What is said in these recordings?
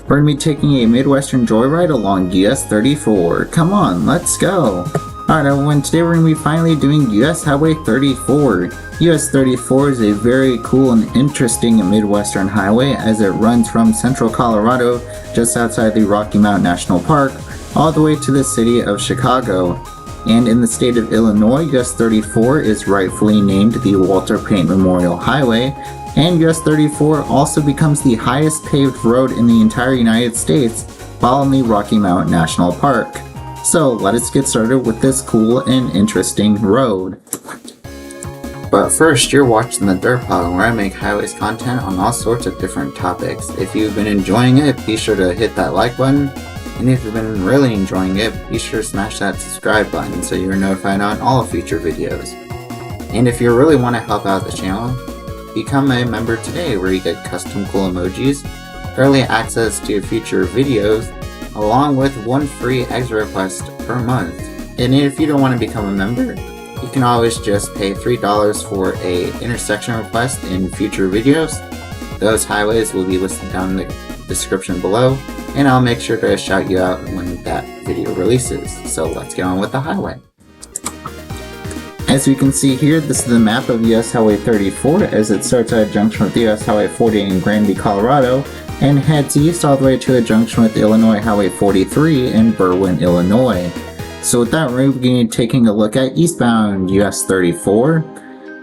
We're going to be taking a midwestern joyride along US 34. Come on, let's go! Alright everyone, today we're going to be finally doing US Highway 34. US 34 is a very cool and interesting midwestern highway as it runs from central Colorado, just outside the Rocky Mountain National Park, all the way to the city of Chicago. And in the state of Illinois, US 34 is rightfully named the Walter Peyton Memorial Highway, and US 34 also becomes the highest paved road in the entire United States, following the Rocky Mountain National Park. So let us get started with this cool and interesting road. But first, you're watching The DerpHog, where I make highways content on all sorts of different topics. If you've been enjoying it, be sure to hit that like button. And if you've been really enjoying it, be sure to smash that subscribe button so you're notified on all future videos. And if you really want to help out the channel, become a member today, where you get custom cool emojis, early access to future videos, along with one free exit request per month. And if you don't want to become a member, you can always just pay $3 for a intersection request in future videos. Those highways will be listed down in the description below, and I'll make sure to shout you out when that video releases. So let's get on with the highway. As you can see here, this is the map of US Highway 34 as it starts at a junction with US Highway 40 in Granby, Colorado, and heads east all the way to a junction with Illinois Highway 43 in Berwyn, Illinois. So with that, we're beginning taking a look at eastbound US 34.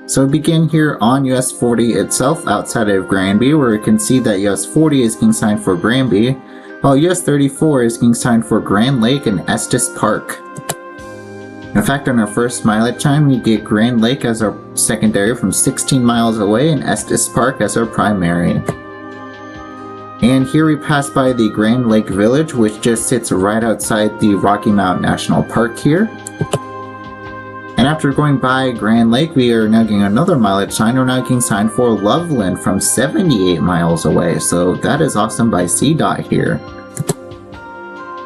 So we begin here on US 40 itself outside of Granby, where we can see that US 40 is being signed for Granby, while US 34 is being signed for Grand Lake and Estes Park. In fact, on our first mileage time, we get Grand Lake as our secondary from 16 miles away and Estes Park as our primary. And here we pass by the Grand Lake Village, which just sits right outside the Rocky Mountain National Park here. And after going by Grand Lake, we are now getting another mileage sign. We're now getting signed for Loveland from 78 miles away, so that is awesome by CDOT here.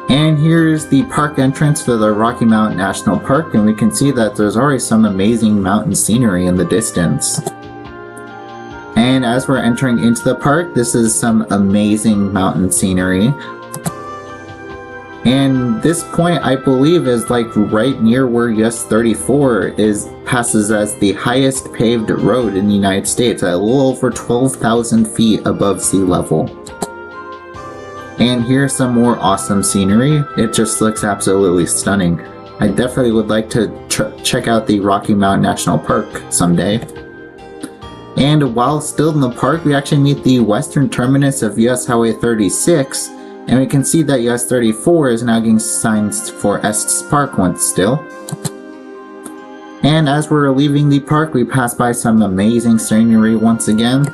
And here's the park entrance for the Rocky Mountain National Park, and we can see that there's already some amazing mountain scenery in the distance. And as we're entering into the park, this is some amazing mountain scenery. And this point, I believe, is like right near where US 34 passes as the highest paved road in the United States at a little over 12,000 feet above sea level. And here's some more awesome scenery. It just looks absolutely stunning. I definitely would like to check out the Rocky Mountain National Park someday. And while still in the park, we actually meet the western terminus of US Highway 36, and we can see that US 34 is now getting signs for Estes Park once still. And as we're leaving the park, we pass by some amazing scenery once again.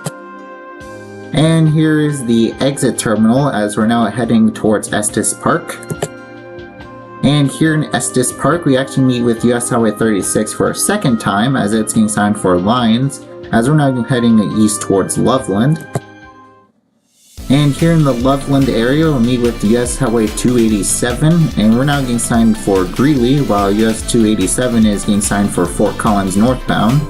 And here is the exit terminal as we're now heading towards Estes Park. And here in Estes Park, we actually meet with US Highway 36 for a second time as it's getting signed for lines, as we're now heading east towards Loveland. And here in the Loveland area, we'll meet with US Highway 287, and we're now getting signed for Greeley, while US 287 is getting signed for Fort Collins northbound.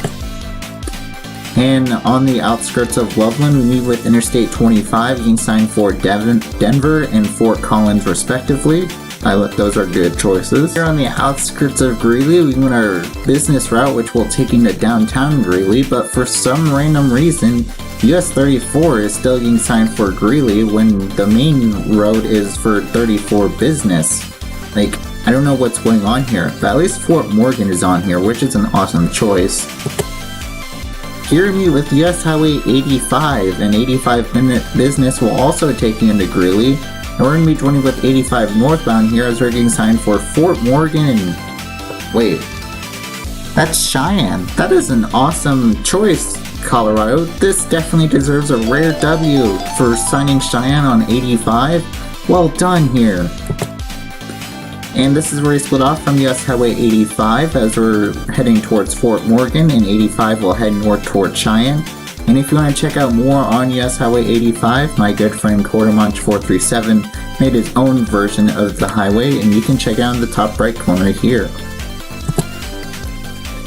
And on the outskirts of Loveland, we meet with Interstate 25, getting signed for Denver and Fort Collins respectively. Those are good choices. Here on the outskirts of Greeley, we went our business route, which will take you to downtown Greeley, but for some random reason, US 34 is still getting signed for Greeley when the main road is for 34 business. Like, I don't know what's going on here, but at least Fort Morgan is on here, which is an awesome choice. Here we meet with US Highway 85, and 85 minute business will also take you into Greeley. And we're going to be joining with 85 northbound here as we're getting signed for Fort Morgan and... wait. That's Cheyenne. That is an awesome choice, Colorado. This definitely deserves a rare W for signing Cheyenne on 85. Well done here. And this is where we split off from US Highway 85 as we're heading towards Fort Morgan, and 85 will head north towards Cheyenne. And if you want to check out more on US Highway 85, my good friend Quartermunch437 made his own version of the highway, and you can check out in the top right corner here.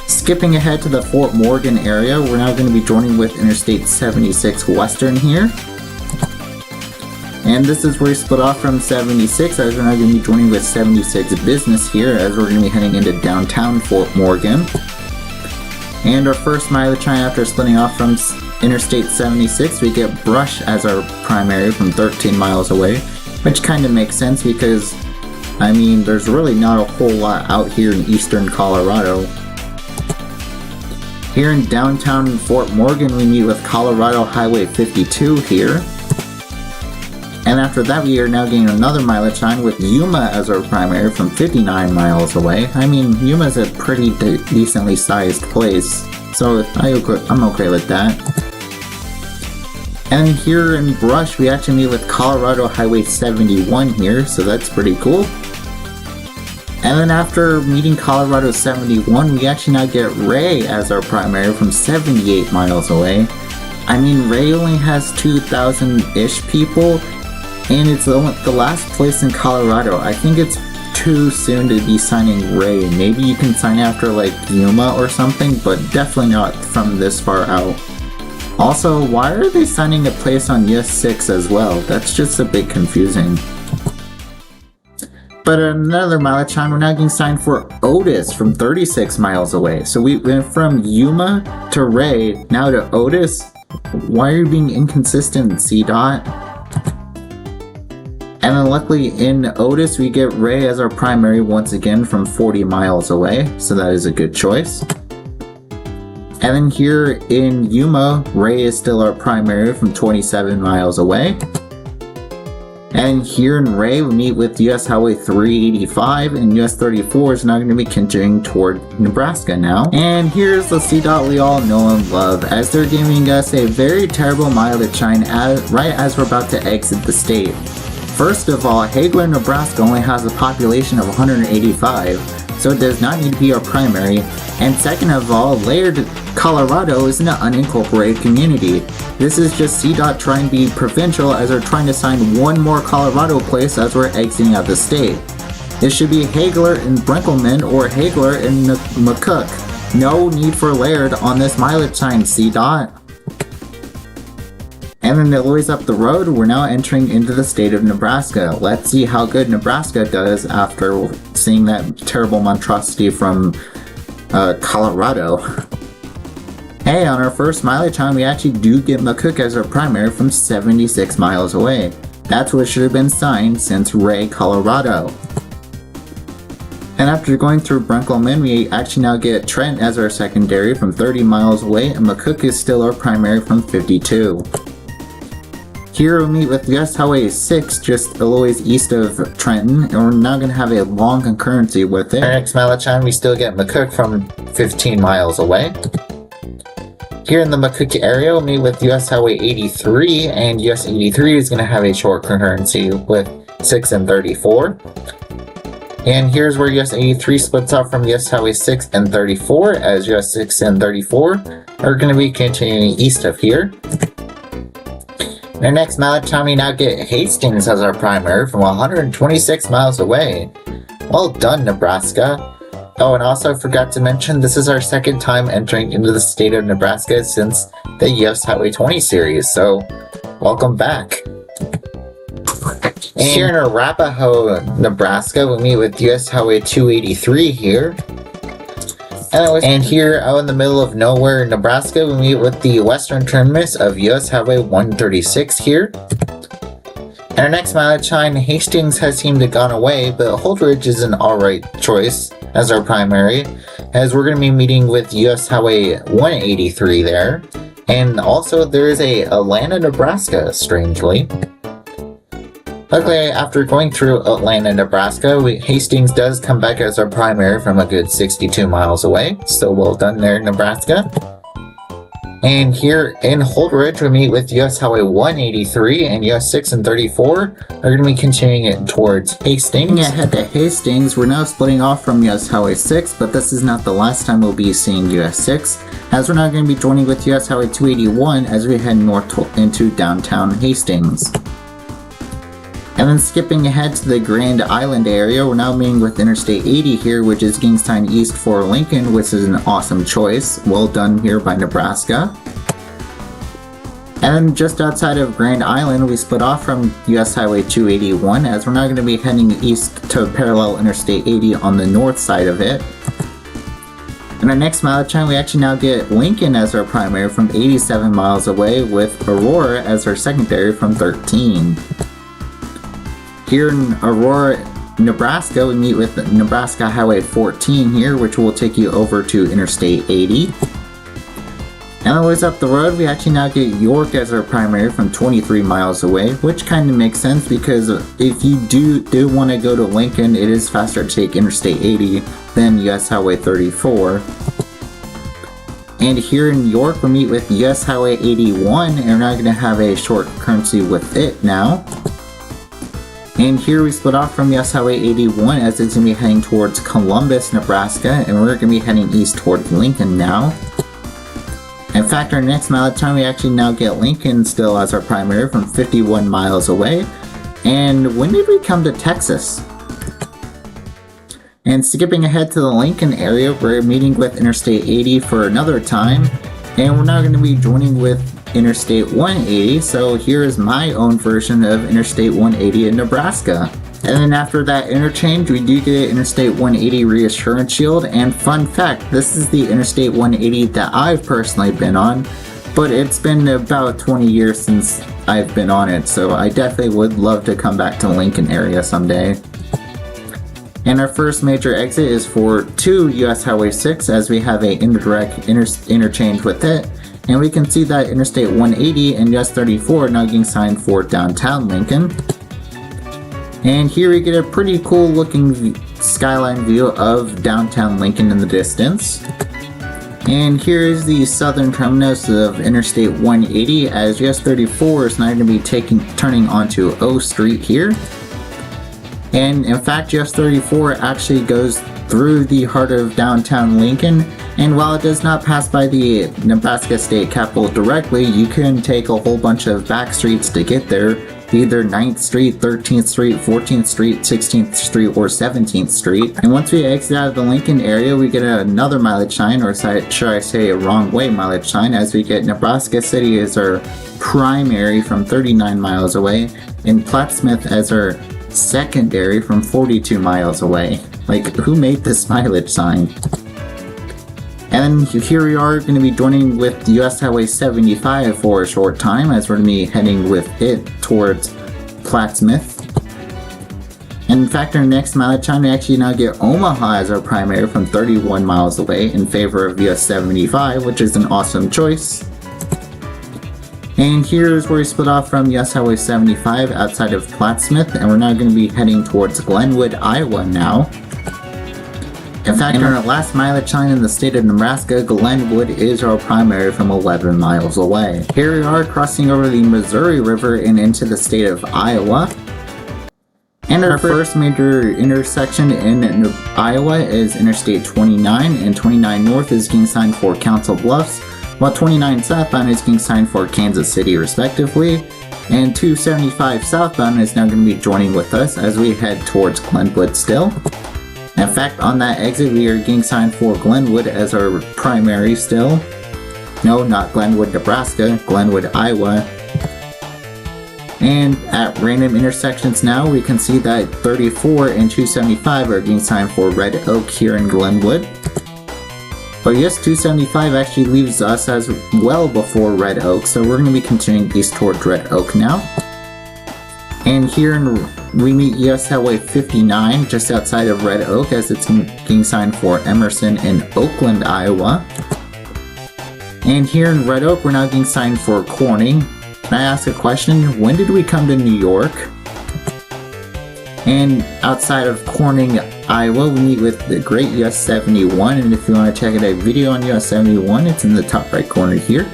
Skipping ahead to the Fort Morgan area, we're now going to be joining with Interstate 76 Western here. And this is where we split off from 76, as we're now going to be joining with 76 Business here, as we're going to be heading into downtown Fort Morgan. And our first mileage time after splitting off from Interstate 76, we get Brush as our primary from 13 miles away, which kind of makes sense because, I mean, there's really not a whole lot out here in eastern Colorado. Here in downtown Fort Morgan, we meet with Colorado Highway 52 here. And after that, we are now getting another mileage time with Yuma as our primary from 59 miles away. I mean, Yuma's a pretty decently sized place, so I'm okay with that. And here in Brush, we actually meet with Colorado Highway 71 here, so that's pretty cool. And then after meeting Colorado 71, we actually now get Ray as our primary from 78 miles away. I mean, Ray only has 2,000-ish people, and it's the last place in Colorado. I think it's too soon to be signing Ray. Maybe you can sign after like Yuma or something, but definitely not from this far out. Also, why are they signing a place on US 6 as well? That's just a bit confusing. But another mileage time, we're now getting signed for Otis from 36 miles away. So we went from Yuma to Ray, now to Otis. Why are you being inconsistent, C-Dot? And then luckily in Otis, we get Ray as our primary once again from 40 miles away, so that is a good choice. And then here in Yuma, Ray is still our primary from 27 miles away. And here in Ray, we meet with US Highway 385, and US 34 is now going to be continuing toward Nebraska now. And here's the C-Dot we all know and love, as they're giving us a very terrible mileage time right as we're about to exit the state. First of all, Hagler, Nebraska only has a population of 185, so it does not need to be our primary. And second of all, Laird, Colorado is an unincorporated community. This is just C-Dot trying to be provincial, as they're trying to sign one more Colorado place as we're exiting out the state. It should be Hagler and Brinkelman or Hagler and McCook. No need for Laird on this mileage time, C-Dot. And then a ways up the road, we're now entering into the state of Nebraska. Let's see how good Nebraska does after seeing that terrible monstrosity from Colorado. Hey, on our first mileage time, we actually do get McCook as our primary from 76 miles away. That's what should have been signed since Ray, Colorado. And after going through Brinkelman, we actually now get Trent as our secondary from 30 miles away, and McCook is still our primary from 52. Here we meet with US Highway 6 just a little ways east of Trenton, and we're now going to have a long concurrency with it. Our next mileage time, we still get McCook from 15 miles away. Here in the McCook area, we'll meet with US Highway 83, and US 83 is going to have a short concurrency with 6 and 34. And here's where US 83 splits off from US Highway 6 and 34, as US 6 and 34 are going to be continuing east of here. Our next mileage time, we now get Hastings as our primary from 126 miles away. Well done, Nebraska. Oh, and also I forgot to mention, this is our second time entering into the state of Nebraska since the US Highway 20 series, so welcome back. And here in Arapahoe, Nebraska, we meet with US Highway 283 here. And here, out in the middle of nowhere, Nebraska, we meet with the western terminus of US Highway 136 here. And our next mileage time, Hastings has seemed to have gone away, but Holdridge is an alright choice as our primary, as we're going to be meeting with US Highway 183 there. And also, there is a Atlanta, Nebraska, strangely. Luckily, after going through Atlanta, Nebraska, Hastings does come back as our primary from a good 62 miles away. So well done there, Nebraska. And here in Holdridge, we meet with US Highway 183, and US 6 and 34 are going to be continuing it towards Hastings. Looking ahead to Hastings, we're now splitting off from US Highway 6, but this is not the last time we'll be seeing US 6, as we're now going to be joining with US Highway 281 as we head north into downtown Hastings. And then skipping ahead to the Grand Island area, we're now meeting with Interstate 80 here, which is Kingstown East for Lincoln, which is an awesome choice. Well done here by Nebraska. And then just outside of Grand Island, we split off from US Highway 281 as we're now going to be heading east to parallel Interstate 80 on the north side of it. In our next mileage chime, we actually now get Lincoln as our primary from 87 miles away, with Aurora as our secondary from 13. Here in Aurora, Nebraska, we meet with Nebraska Highway 14 here, which will take you over to Interstate 80. And a ways up the road, we actually now get York as our primary from 23 miles away, which kind of makes sense because if you do want to go to Lincoln, it is faster to take Interstate 80 than US Highway 34. And here in York, we meet with US Highway 81, and we're now going to have a short concurrency with it now. And here we split off from US Highway 81 as it's going to be heading towards Columbus, Nebraska, and we're going to be heading east towards Lincoln now. In fact, our next mileage time, we actually now get Lincoln still as our primary from 51 miles away. And when did we come to Texas? And skipping ahead to the Lincoln area, we're meeting with Interstate 80 for another time. And we're now going to be joining with Interstate 180. So here's my own version of Interstate 180 in Nebraska. And then after that interchange, we do get an Interstate 180 reassurance shield, and fun fact, this is the Interstate 180 that I've personally been on, but it's been about 20 years since I've been on it, so I definitely would love to come back to the Lincoln area someday. And our first major exit is for 2 US Highway 6 as we have a indirect interchange with it, and we can see that Interstate 180 and US 34 are now getting signed for downtown Lincoln. And here we get a pretty cool looking skyline view of downtown Lincoln in the distance. And here is the southern terminus of Interstate 180 as US 34 is now going to be turning onto O Street here. And in fact, US 34 actually goes through the heart of downtown Lincoln, and while it does not pass by the Nebraska State Capitol directly, you can take a whole bunch of back streets to get there. Either 9th Street, 13th Street, 14th Street, 16th Street, or 17th Street. And once we exit out of the Lincoln area, we get another mileage sign, or should I say a wrong way mileage sign, as we get Nebraska City as our primary from 39 miles away, and Plattsmouth as our secondary from 42 miles away. Like, who made this mileage sign? And then here we are going to be joining with US Highway 75 for a short time as we're going to be heading with it towards Plattsmouth. And in fact, our next mileage time, we actually now get Omaha as our primary from 31 miles away in favor of US 75, which is an awesome choice. And here's where we split off from US Highway 75 outside of Plattsmouth, and we're now going to be heading towards Glenwood, Iowa now. In fact, in our last mileage sign in the state of Nebraska, Glenwood is our primary from 11 miles away. Here we are crossing over the Missouri River and into the state of Iowa. And our first major intersection in Iowa is Interstate 29, and 29 North is getting signed for Council Bluffs, while 29 Southbound is getting signed for Kansas City respectively. And 275 Southbound is now going to be joining with us as we head towards Glenwood still. In fact, on that exit, we are getting signed for Glenwood as our primary still. No, not Glenwood, Nebraska, Glenwood, Iowa. And at random intersections now, we can see that 34 and 275 are getting signed for Red Oak here in Glenwood. But yes, 275 actually leaves us as well before Red Oak, so we're going to be continuing east towards Red Oak now. And here we meet US Highway 59 just outside of Red Oak as it's getting signed for Emerson in Oakland, Iowa. And here in Red Oak, we're now getting signed for Corning. Can I ask a question? When did we come to New York? And outside of Corning, Iowa, we meet with the Great US 71, and if you want to check out a video on US 71, it's in the top right corner here.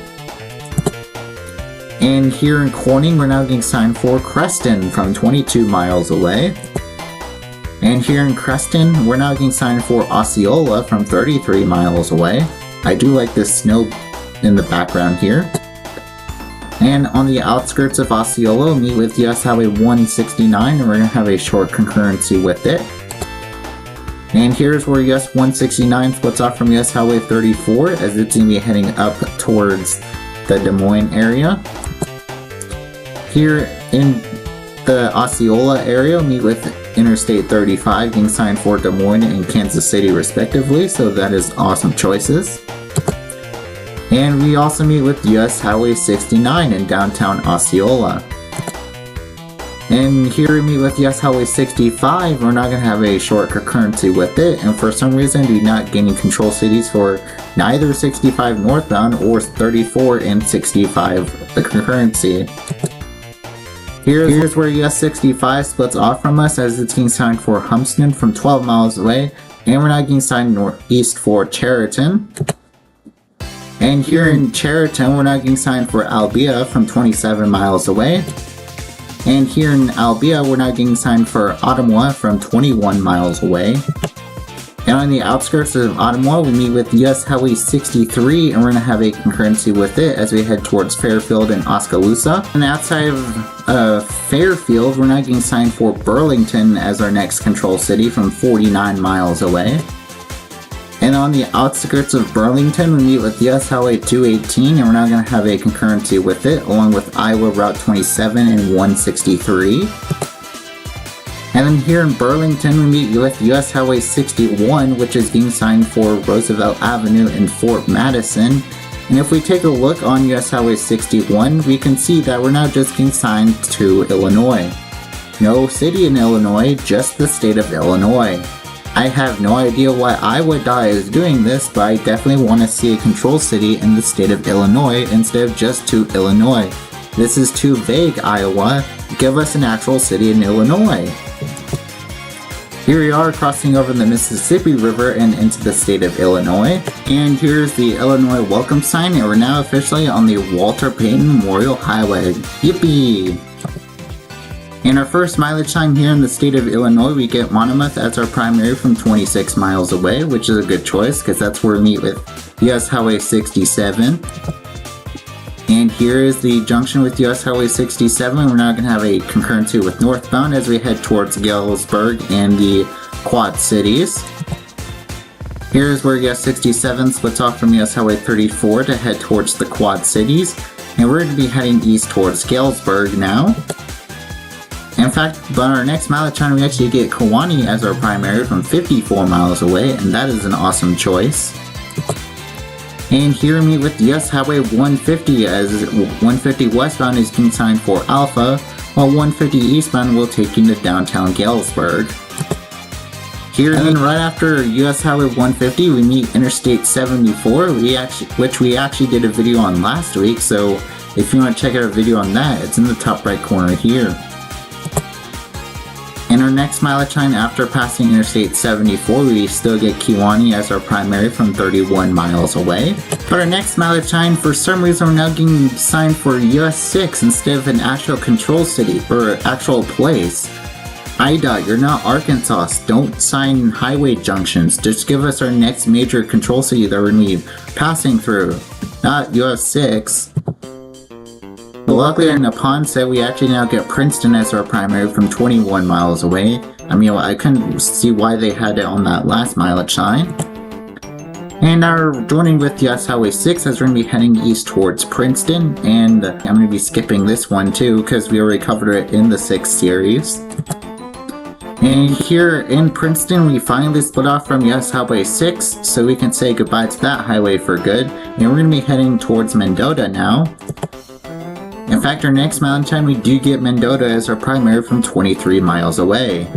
And here in Corning, we're now getting signed for Creston from 22 miles away. And here in Creston, we're now getting signed for Osceola from 33 miles away. I do like this snow in the background here. And on the outskirts of Osceola, we meet with US Highway 169, and we're going to have a short concurrency with it. And here's where US 169 splits off from US Highway 34 as it's going to be heading up towards the Des Moines area. Here in the Osceola area, we meet with Interstate 35 being signed for Des Moines and Kansas City respectively, so that is awesome choices. And we also meet with US Highway 69 in downtown Osceola. And here we meet with US Highway 65, we're not going to have a short concurrency with it, and for some reason we're not gaining control cities for neither 65 northbound or 34 and 65 the concurrency. Here's where US 65 splits off from us, as it's getting signed for Humston from 12 miles away, and we're not getting signed northeast for Chariton. And here in Chariton, we're not getting signed for Albia from 27 miles away. And here in Albia, we're not getting signed for Ottawa from 21 miles away. And on the outskirts of Ottawa, we meet with US Highway 63, and we're going to have a concurrency with it as we head towards Fairfield and Oskaloosa. And outside of Fairfield, we're not getting signed for Burlington as our next control city from 49 miles away. And on the outskirts of Burlington, we meet with US Highway 218, and we're not going to have a concurrency with it, along with Iowa Route 27 and 163. And then here in Burlington, we meet with US Highway 61, which is being signed for Roosevelt Avenue in Fort Madison. And if we take a look on US Highway 61, we can see that we're now just getting signed to Illinois. No city in Illinois, just the state of Illinois. I have no idea why Iowa is doing this, but I definitely want to see a control city in the state of Illinois instead of just to Illinois. This is too vague, Iowa. Give us an actual city in Illinois. Here we are crossing over the Mississippi River and into the state of Illinois. And here's the Illinois welcome sign, and we're now officially on the Walter Peyton Memorial Highway. Yippee! In our first mileage time here in the state of Illinois, we get Monmouth as our primary from 26 miles away, which is a good choice because that's where we meet with US Highway 67. And here is the junction with US Highway 67. We're now going to have a concurrency with northbound as we head towards Galesburg and the Quad Cities. Here's where US 67 splits off from US Highway 34 to head towards the Quad Cities. And we're going to be heading east towards Galesburg now. In fact, on our next mileage time, we actually get Kewanee as our primary from 54 miles away, and that is an awesome choice. And here we meet with US Highway 150, as 150 westbound is being signed for Alpha, while 150 eastbound will take you to downtown Galesburg. Here, and then right after US Highway 150, we meet Interstate 74, which we actually did a video on last week, so if you want to check out a video on that, it's in the top right corner here. In our next mileage time after passing Interstate 74, we still get Kewanee as our primary from 31 miles away. But our next mileage time, for some reason, we're now getting signed for US 6 instead of an actual control city, or actual place. IDOT, you're not Arkansas. Don't sign highway junctions. Just give us our next major control city that we're going to be passing through, not US 6. But luckily in Nebraska, we actually now get Princeton as our primary from 21 miles away. I mean, I couldn't see why they had it on that last mileage sign. And now joining with US Highway 6 as we're going to be heading east towards Princeton. And I'm going to be skipping this one too because we already covered it in the 6 series. And here in Princeton, we finally split off from US Highway 6, so we can say goodbye to that highway for good. And we're going to be heading towards Mendota now. In fact, our next mountain time, we do get Mendota as our primary from 23 miles away.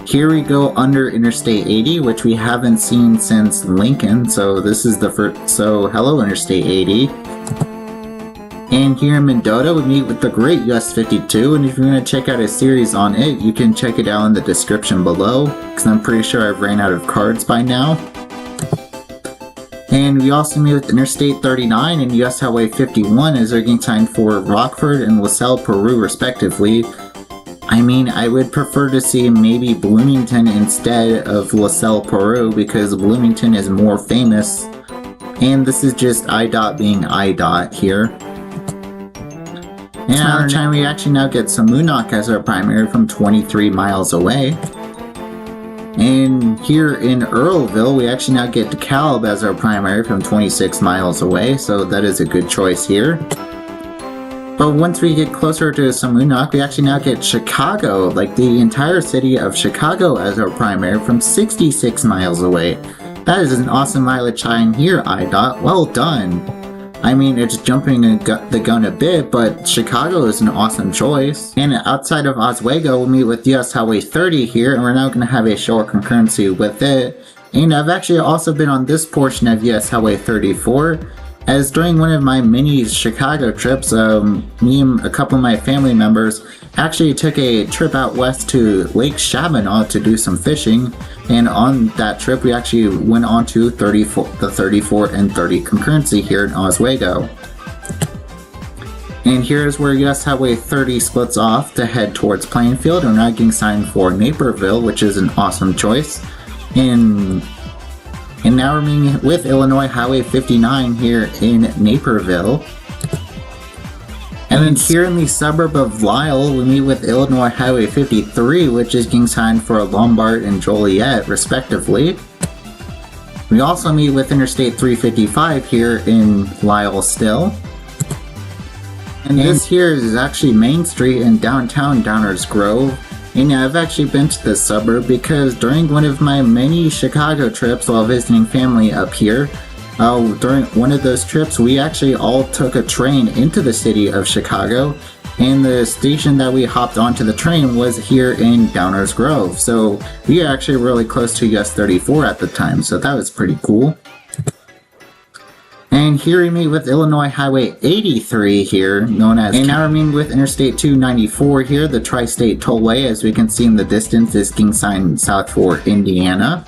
Here we go under Interstate 80, which we haven't seen since Lincoln, so this is the first. So hello Interstate 80. And here in Mendota, we meet with the great US 52, and if you want to check out a series on it, you can check it out in the description below, because I'm pretty sure I've ran out of cards by now. And we also meet with Interstate 39 and US Highway 51 as they're getting signed for Rockford and LaSalle, Peru respectively. I mean, I would prefer to see maybe Bloomington instead of LaSalle, Peru, because Bloomington is more famous. And this is just IDOT being IDOT here. And our time, we actually now get Samunok as our primary from 23 miles away. And here in Earlville, we actually now get DeKalb as our primary from 26 miles away, so that is a good choice here. But once we get closer to Semunok, we actually now get Chicago, like the entire city of Chicago as our primary from 66 miles away. That is an awesome mileage sign here, IDOT. Well done. I mean, it's jumping the gun a bit, but Chicago is an awesome choice. And outside of Oswego, we'll meet with US Highway 30 here, and we're now going to have a short concurrency with it. And I've actually also been on this portion of US Highway 34, as during one of my mini Chicago trips, me and a couple of my family members actually took a trip out west to Lake Shabana to do some fishing, and on that trip we actually went on to the 34 and 30 concurrency here in Oswego. And here's where US Highway 30 splits off to head towards Plainfield, and we're now getting signed for Naperville, which is an awesome choice. And now we're meeting with Illinois Highway 59 here in Naperville. And then here in the suburb of Lisle, we meet with Illinois Highway 53, which is getting signed for Lombard and Joliet, respectively. We also meet with Interstate 355 here in Lisle still. And this here is actually Main Street in downtown Downers Grove. And I've actually been to this suburb because during one of my many Chicago trips while visiting family up here, during one of those trips we actually all took a train into the city of Chicago, and the station that we hopped onto the train was here in Downers Grove. So we are actually really close to US 34 at the time, so that was pretty cool. And here we meet with Illinois Highway 83 here, known as, and now we're meeting with Interstate 294 here, the Tri-State Tollway, as we can see in the distance is getting signed south for Indiana.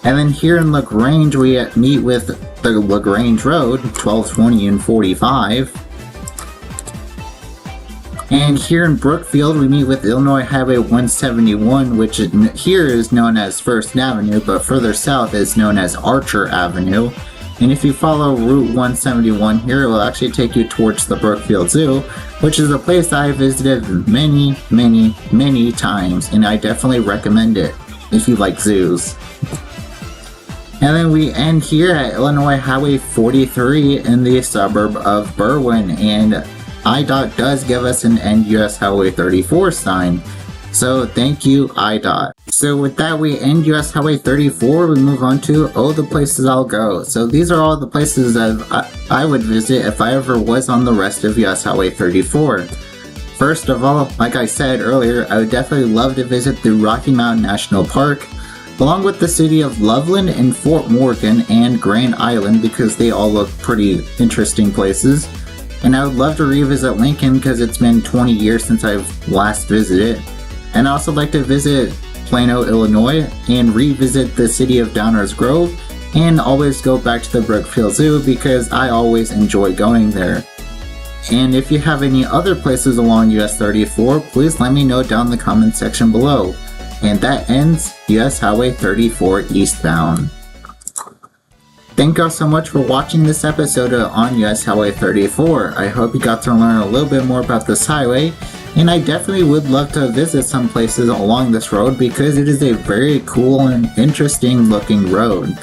And then here in LaGrange we meet with the LaGrange Road, 12, 20, and 45. And here in Brookfield we meet with Illinois Highway 171, which here is known as First Avenue, but further south is known as Archer Avenue. And if you follow Route 171 here, it will actually take you towards the Brookfield Zoo, which is a place I visited many, many, many times, and I definitely recommend it if you like zoos. And then we end here at Illinois Highway 43 in the suburb of Berwyn, and IDOT does give us an end US Highway 34 sign. So thank you, IDOT. So with that, we end US Highway 34. We move on to the places I'll go. So these are all the places that I would visit if I ever was on the rest of US Highway 34. First of all, like I said earlier, I would definitely love to visit the Rocky Mountain National Park, along with the city of Loveland and Fort Morgan and Grand Island, because they all look pretty interesting places. And I would love to revisit Lincoln because it's been 20 years since I've last visited. And I also like to visit Plano, Illinois, and revisit the city of Downers Grove, and always go back to the Brookfield Zoo because I always enjoy going there. And if you have any other places along US 34, please let me know down in the comment section below. And that ends US Highway 34 eastbound. Thank you all so much for watching this episode on US Highway 34. I hope you got to learn a little bit more about this highway, and I definitely would love to visit some places along this road because it is a very cool and interesting looking road.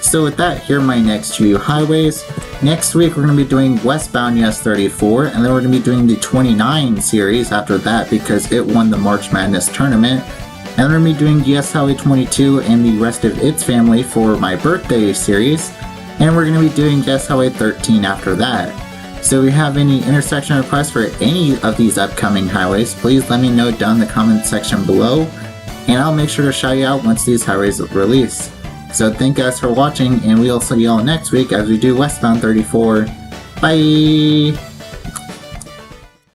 So with that, here are my next few highways. Next week we're going to be doing westbound US 34, and then we're going to be doing the 29 series after that because it won the March Madness tournament. And we're going to be doing US Highway 22 and the rest of its family for my birthday series. And we're going to be doing US Highway 13 after that. So if you have any intersection requests for any of these upcoming highways, please let me know down in the comment section below, and I'll make sure to shout you out once these highways release. So thank you guys for watching, and we'll see you all next week as we do westbound 34. Bye!